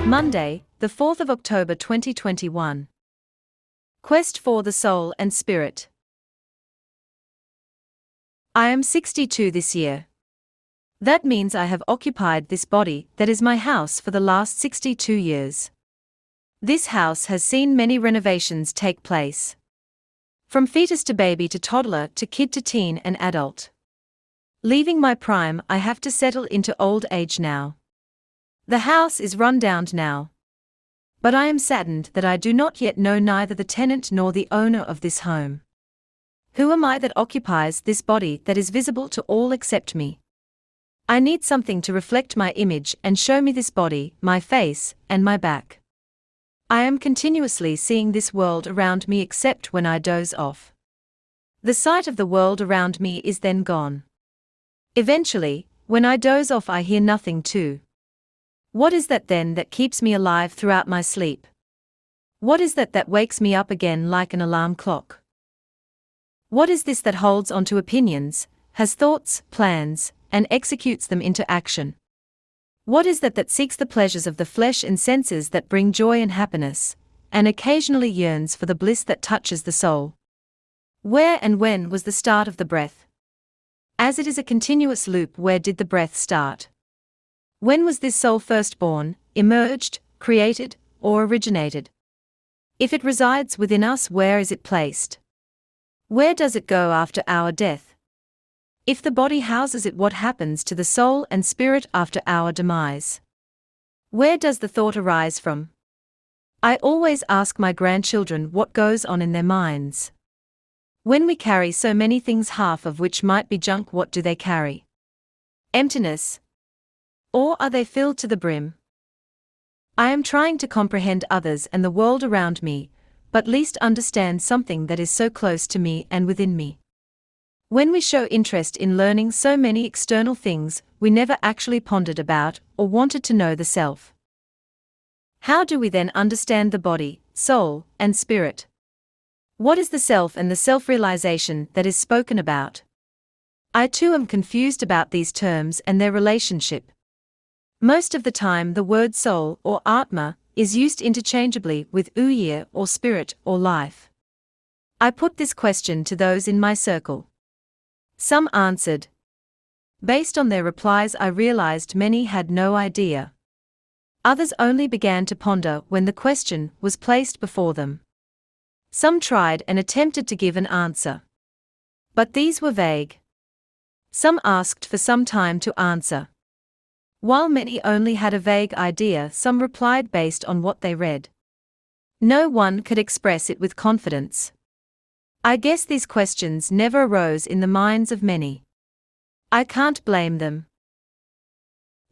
Monday, the 4th of October 2021. Quest for the Soul and Spirit. I am 62 this year. That means I have occupied this body that is my house for the last 62 years. This house has seen many renovations take place. From fetus to baby to toddler to kid to teen and adult. Leaving my prime, I have to settle into old age now. The house is run down now. But I am saddened that I do not yet know neither the tenant nor the owner of this home. Who am I that occupies this body that is visible to all except me? I need something to reflect my image and show me this body, my face, and my back. I am continuously seeing this world around me except when I doze off. The sight of the world around me is then gone. Eventually, when I doze off I hear nothing too. What is that then that keeps me alive throughout my sleep? What is that that wakes me up again like an alarm clock? What is this that holds onto opinions, has thoughts, plans, and executes them into action? What is that that seeks the pleasures of the flesh and senses that bring joy and happiness, and occasionally yearns for the bliss that touches the soul? Where and when was the start of the breath? As it is a continuous loop, where did the breath start? When was this soul first born, emerged, created, or originated? If it resides within us, where is it placed? Where does it go after our death? If the body houses it, what happens to the soul and spirit after our demise? Where does the thought arise from? I always ask my grandchildren what goes on in their minds. When we carry so many things, half of which might be junk, what do they carry? Emptiness. Or are they filled to the brim? I am trying to comprehend others and the world around me, but least understand something that is so close to me and within me. When we show interest in learning so many external things, we never actually pondered about or wanted to know the self. How do we then understand the body, soul, and spirit? What is the self and the self-realization that is spoken about? I too am confused about these terms and their relationship. Most of the time the word soul or Atma is used interchangeably with Uyir or spirit or life. I put this question to those in my circle. Some answered. Based on their replies I realized many had no idea. Others only began to ponder when the question was placed before them. Some tried and attempted to give an answer. But these were vague. Some asked for some time to answer. While many only had a vague idea, some replied based on what they read. No one could express it with confidence. I guess these questions never arose in the minds of many. I can't blame them.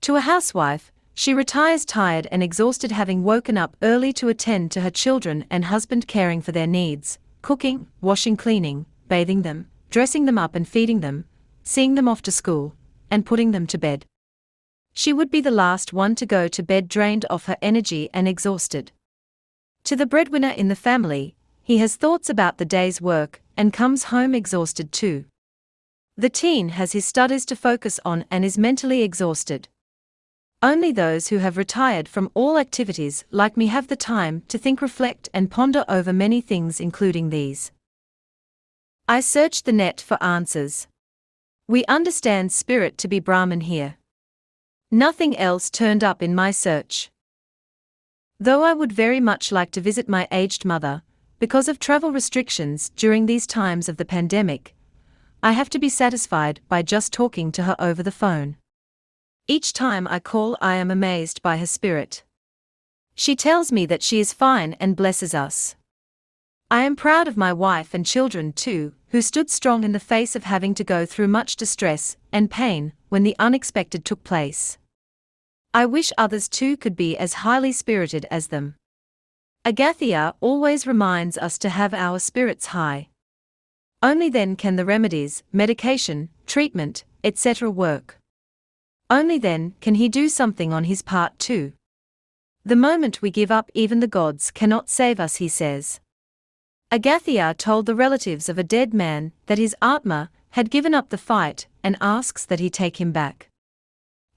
To a housewife, she retires tired and exhausted, having woken up early to attend to her children and husband, caring for their needs, cooking, washing, cleaning, bathing them, dressing them up and feeding them, seeing them off to school, and putting them to bed. She would be the last one to go to bed drained of her energy and exhausted. To the breadwinner in the family, he has thoughts about the day's work and comes home exhausted too. The teen has his studies to focus on and is mentally exhausted. Only those who have retired from all activities like me have the time to think, reflect, and ponder over many things, including these. I searched the net for answers. We understand spirit to be Brahman here. Nothing else turned up in my search. Though I would very much like to visit my aged mother, because of travel restrictions during these times of the pandemic, I have to be satisfied by just talking to her over the phone. Each time I call, I am amazed by her spirit. She tells me that she is fine and blesses us. I am proud of my wife and children too, who stood strong in the face of having to go through much distress and pain when the unexpected took place. I wish others too could be as highly spirited as them. Agathya always reminds us to have our spirits high. Only then can the remedies, medication, treatment, etc. work. Only then can he do something on his part too. The moment we give up, even the gods cannot save us, he says. Agathia told the relatives of a dead man that his Atma had given up the fight and asks that he take him back.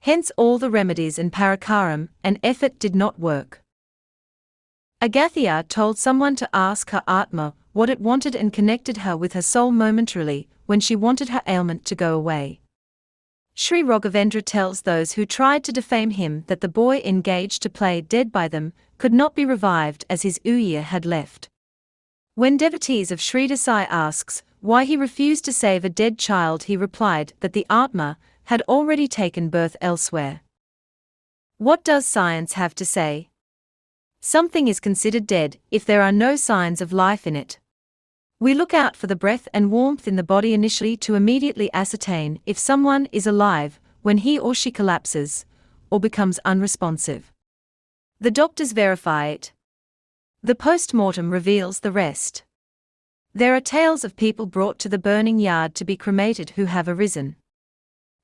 Hence all the remedies and parakaram and effort did not work. Agathia told someone to ask her Atma what it wanted and connected her with her soul momentarily when she wanted her ailment to go away. Sri Raghavendra tells those who tried to defame him that the boy engaged to play dead by them could not be revived as his Uyir had left. When devotees of Sri Desai asks why he refused to save a dead child, he replied that the Atma had already taken birth elsewhere. What does science have to say? Something is considered dead if there are no signs of life in it. We look out for the breath and warmth in the body initially to immediately ascertain if someone is alive when he or she collapses or becomes unresponsive. The doctors verify it. The post-mortem reveals the rest. There are tales of people brought to the burning yard to be cremated who have arisen.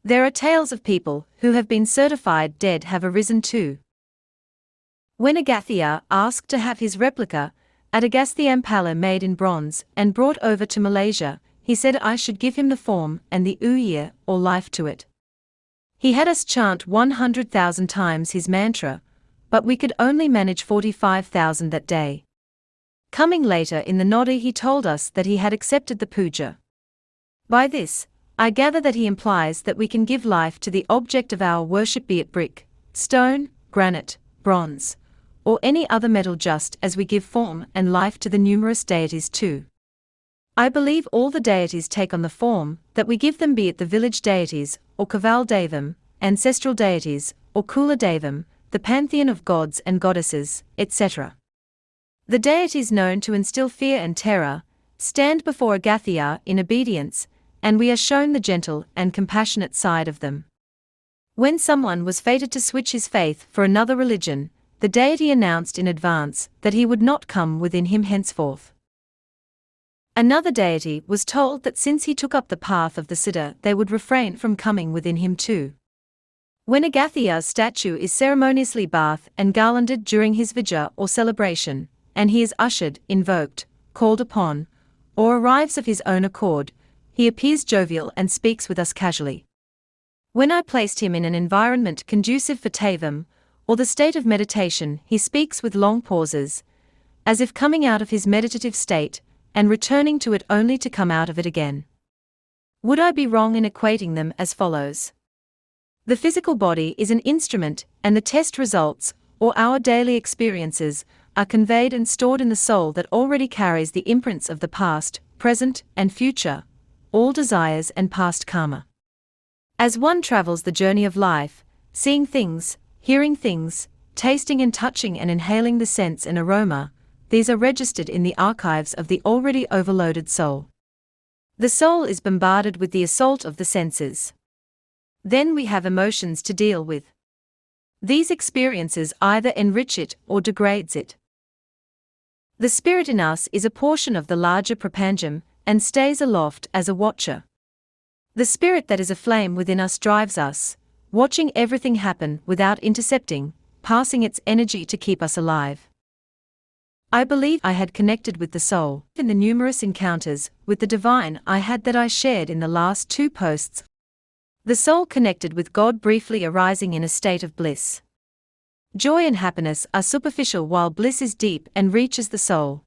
There are tales of people who have been certified dead have arisen too. When Agathia asked to have his replica at Agasthiampala made in bronze and brought over to Malaysia, he said I should give him the form and the Uyir or life to it. He had us chant 100,000 times his mantra, but we could only manage 45,000 that day. Coming later in the Noddy, he told us that he had accepted the puja. By this, I gather that he implies that we can give life to the object of our worship, be it brick, stone, granite, bronze, or any other metal, just as we give form and life to the numerous deities too. I believe all the deities take on the form that we give them, be it the village deities, or Kaval Devam, ancestral deities, or Kula Devam, the pantheon of gods and goddesses, etc. The deities known to instill fear and terror stand before Agathia in obedience, and we are shown the gentle and compassionate side of them. When someone was fated to switch his faith for another religion, the deity announced in advance that he would not come within him henceforth. Another deity was told that since he took up the path of the Siddha, they would refrain from coming within him too. When Agathia's statue is ceremoniously bathed and garlanded during his vijaya or celebration, and he is ushered, invoked, called upon, or arrives of his own accord, he appears jovial and speaks with us casually. When I placed him in an environment conducive for Tavam, or the state of meditation, he speaks with long pauses, as if coming out of his meditative state, and returning to it only to come out of it again. Would I be wrong in equating them as follows? The physical body is an instrument, and the test results, or our daily experiences, are conveyed and stored in the soul that already carries the imprints of the past, present, and future, all desires and past karma. As one travels the journey of life, seeing things, hearing things, tasting and touching and inhaling the scents and aroma, these are registered in the archives of the already overloaded soul. The soul is bombarded with the assault of the senses. Then we have emotions to deal with. These experiences either enrich it or degrades it. The spirit in us is a portion of the larger prapancham and stays aloft as a watcher. The spirit that is aflame within us drives us, watching everything happen without intercepting, passing its energy to keep us alive. I believe I had connected with the soul in the numerous encounters with the divine I had that I shared in the last two posts. The soul connected with God briefly arising in a state of bliss. Joy and happiness are superficial while bliss is deep and reaches the soul.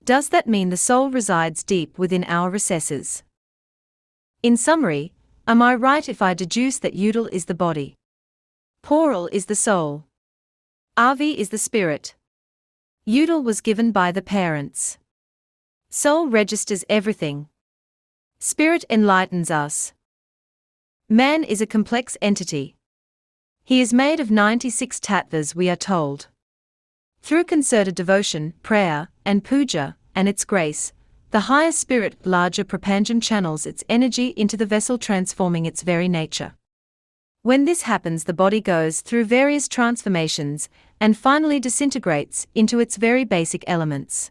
Does that mean the soul resides deep within our recesses? In summary, am I right if I deduce that Udal is the body? Poral is the soul. Avi is the spirit. Udal was given by the parents. Soul registers everything. Spirit enlightens us. Man is a complex entity. He is made of 96 tattvas, we are told. Through concerted devotion, prayer, and puja, and its grace, the higher spirit, larger prapancham, channels its energy into the vessel, transforming its very nature. When this happens, the body goes through various transformations and finally disintegrates into its very basic elements.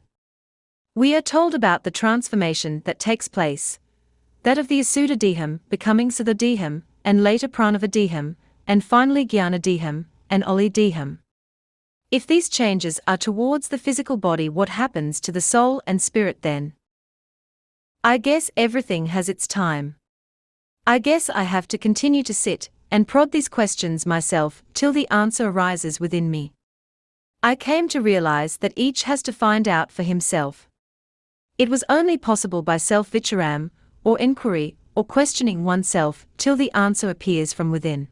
We are told about the transformation that takes place, that of the Asuda Deham becoming Siddha Deham, and later Pranava Deham, and finally Jnana Deham, and Oli Deham. If these changes are towards the physical body, what happens to the soul and spirit then? I guess everything has its time. I guess I have to continue to sit and prod these questions myself till the answer arises within me. I came to realize that each has to find out for himself. It was only possible by self-vicharam, or inquiry, or questioning oneself till the answer appears from within.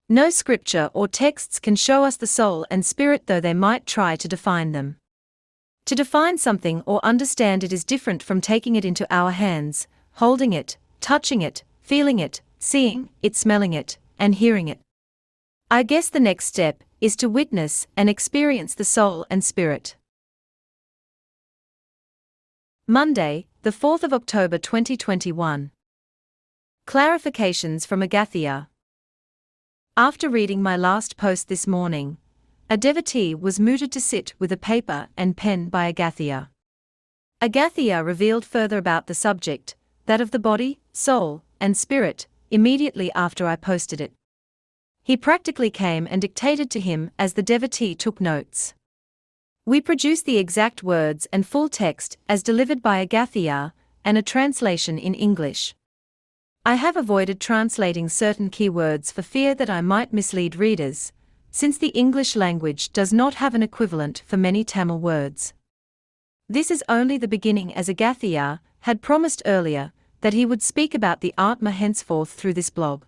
No scripture or texts can show us the soul and spirit, though they might try to define them. To define something or understand it is different from taking it into our hands, holding it, touching it, feeling it, seeing it, smelling it, and hearing it. I guess the next step is to witness and experience the soul and spirit. Monday, the 4th of October 2021. Clarifications from Agathya. After reading my last post this morning, a devotee was mooted to sit with a paper and pen by Agathya. Agathya revealed further about the subject, that of the body, soul, and spirit, immediately after I posted it. He practically came and dictated to him as the devotee took notes. We produced the exact words and full text as delivered by Agathya, and a translation in English. I have avoided translating certain keywords for fear that I might mislead readers, since the English language does not have an equivalent for many Tamil words. This is only the beginning, as Agathya had promised earlier that he would speak about the Atma henceforth through this blog.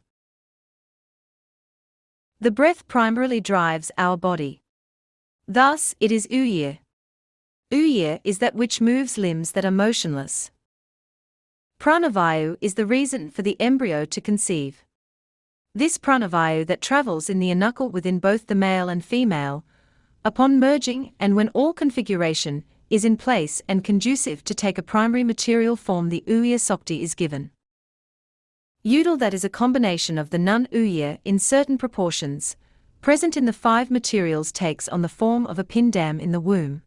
The breath primarily drives our body. Thus, it is Uyir. Uyir is that which moves limbs that are motionless. Pranavayu is the reason for the embryo to conceive. This pranavayu that travels in the anukkal within both the male and female, upon merging and when all configuration is in place and conducive to take a primary material form, the Uyir Sokti is given. Udal, that is a combination of the non-Uyir in certain proportions, present in the 5 materials, takes on the form of a pindam in the womb.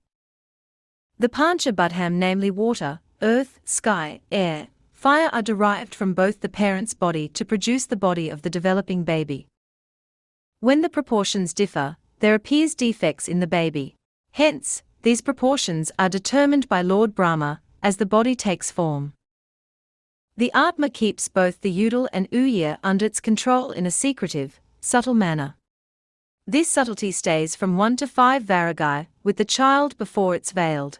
The Pancha Budham, namely water, earth, sky, air, fire, are derived from both the parent's body to produce the body of the developing baby. When the proportions differ, there appears defects in the baby. Hence, these proportions are determined by Lord Brahma as the body takes form. The Atma keeps both the Udal and Uyir under its control in a secretive, subtle manner. This subtlety stays from 1 to 5 Varagai with the child before it's veiled.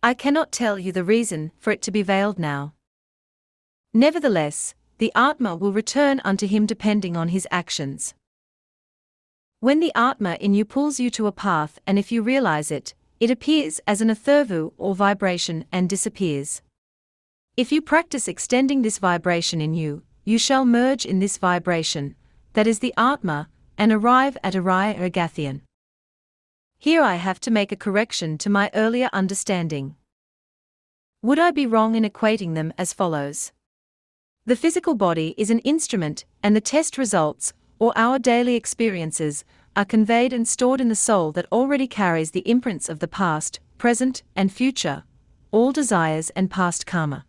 I cannot tell you the reason for it to be veiled now. Nevertheless, the Atma will return unto him depending on his actions. When the Atma in you pulls you to a path, and if you realize it, it appears as an atharvu or vibration and disappears. If you practice extending this vibration in you, you shall merge in this vibration, that is the Atma, and arrive at Araya Agathyan. Here I have to make a correction to my earlier understanding. Would I be wrong in equating them as follows? The physical body is an instrument, and the test results, or our daily experiences, are conveyed and stored in the soul that already carries the imprints of the past, present, and future, all desires and past karma.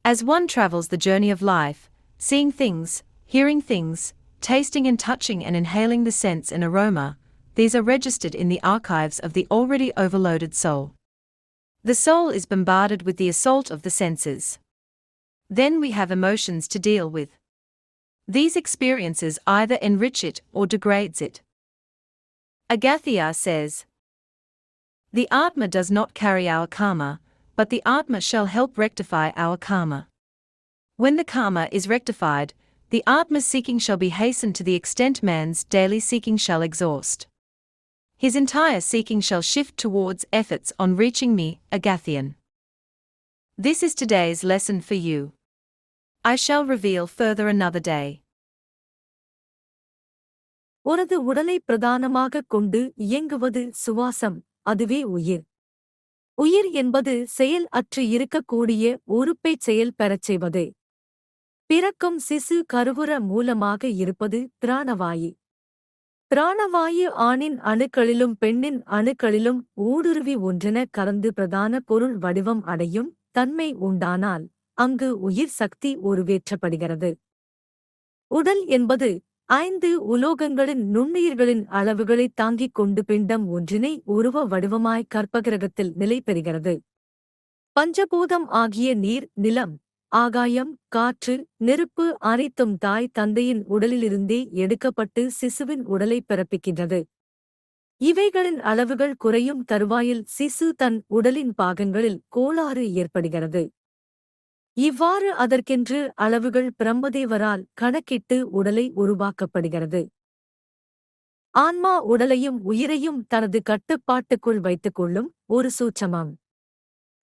As one travels the journey of life, seeing things, hearing things, tasting and touching and inhaling the scents and aroma, these are registered in the archives of the already overloaded soul. The soul is bombarded with the assault of the senses. Then we have emotions to deal with. These experiences either enrich it or degrades it. Agathya says, the Atma does not carry our karma, but the Atma shall help rectify our karma. When the karma is rectified, the Atma's seeking shall be hastened to the extent man's daily seeking shall exhaust. His entire seeking shall shift towards efforts on reaching me, Agathyan. This is today's lesson for you. I shall reveal further another day. உனது உடலை பிரதானமாகக் கொண்டு இயங்குவது சுவாசம், அதுவே உயிர். உயிர் என்பது செயல் அற்று இருக்கக்கூடிய உறுப்பைச் செயல் பெறச் செய்வது. பிறக்கும் சிசு கருவுற மூலமாக இருப்பது பிராணவாயு. பிராணவாயு ஆணின் அணுக்களிலும் பெண்ணின் அணுக்களிலும் ஊடுருவி ஒன்றென கலந்து பிரதான பொருள் வடிவம் அடையும் தன்மை உண்டானால் அங்கு உயிர் சக்தி உருவேற்றப்படுகிறது. உடல் என்பது 5 உலோகங்களின் நுண்ணுயிர்களின் அளவுகளைத் தாங்கிக் கொண்டு பிண்டம் ஒன்றினை உருவ வடிவமாய் கற்பகிரகத்தில் நிலை பெறுகிறது. பஞ்சபூதம் ஆகிய நீர், நிலம், ஆகாயம், காற்று, நெருப்பு அனைத்தும் தாய் தந்தையின் உடலிலிருந்தே எடுக்கப்பட்டு சிசுவின் உடலை பிறப்பிக்கின்றது. இவைகளின் அளவுகள் குறையும் தருவாயில் சிசு தன் உடலின் பாகங்களில் கோளாறு ஏற்படுகிறது. இவ்வாறு அதற்கென்று அளவுகள் பிரம்மதேவரால் கணக்கிட்டு உடலை உருவாக்கப்படுகிறது. ஆன்மா உடலையும் உயிரையும் தனது கட்டுப்பாட்டுக்குள் வைத்துக் கொள்ளும் ஒரு சூட்சமம்.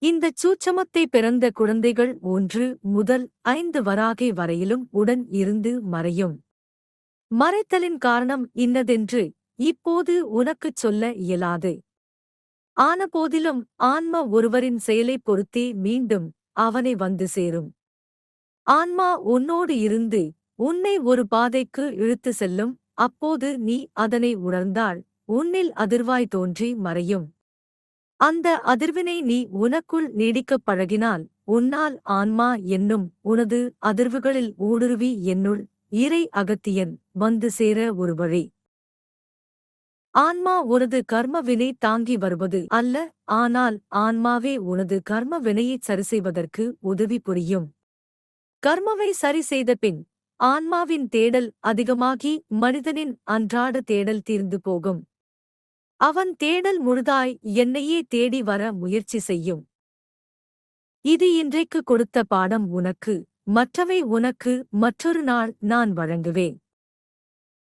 இந்தச் சூட்சமத்தை பிறந்த குழந்தைகள் 1 முதல் 5 வராகை வரையிலும் உடன் இருந்து மறையும். மறைத்தலின் காரணம் இன்னதென்று இப்போது உனக்குச் சொல்ல இயலாது. ஆனபோதிலும் ஆன்மா ஒருவரின் செயலைப் பொறுத்தே மீண்டும் அவனை வந்து சேரும். ஆன்மா உன்னோடு இருந்து உன்னை ஒரு பாதைக்கு இழுத்து செல்லும். அப்போது நீ அதனை உணர்ந்தால் உன்னில் அதிர்வாய் தோன்றி மறையும். அந்த அதிர்வினை நீ உனக்குள் நீடிக்கப் பழகினால் உன்னால் ஆன்மா என்னும் உனது அதிர்வுகளில் ஊடுருவி என்னுள் இறை அகத்தியன் வந்து சேர ஒரு வழி. ஆன்மா உனது கர்ம வினை தாங்கி வருவது அல்ல, ஆனால் ஆன்மாவே உனது கர்ம வினையைச் சரிசெய்வதற்கு உதவி புரியும். கர்மவை சரி செய்த பின் ஆன்மாவின் தேடல் அதிகமாகி மனிதனின் அன்றாட தேடல் தீர்ந்து போகும். அவன் தேடல் முழுதாய் என்னையே தேடி வர முயற்சி செய்யும். இது இன்றைக்கு கொடுத்த பாடம் உனக்கு, மற்றவை உனக்கு மற்றொரு நாள் நான் வழங்குவேன்.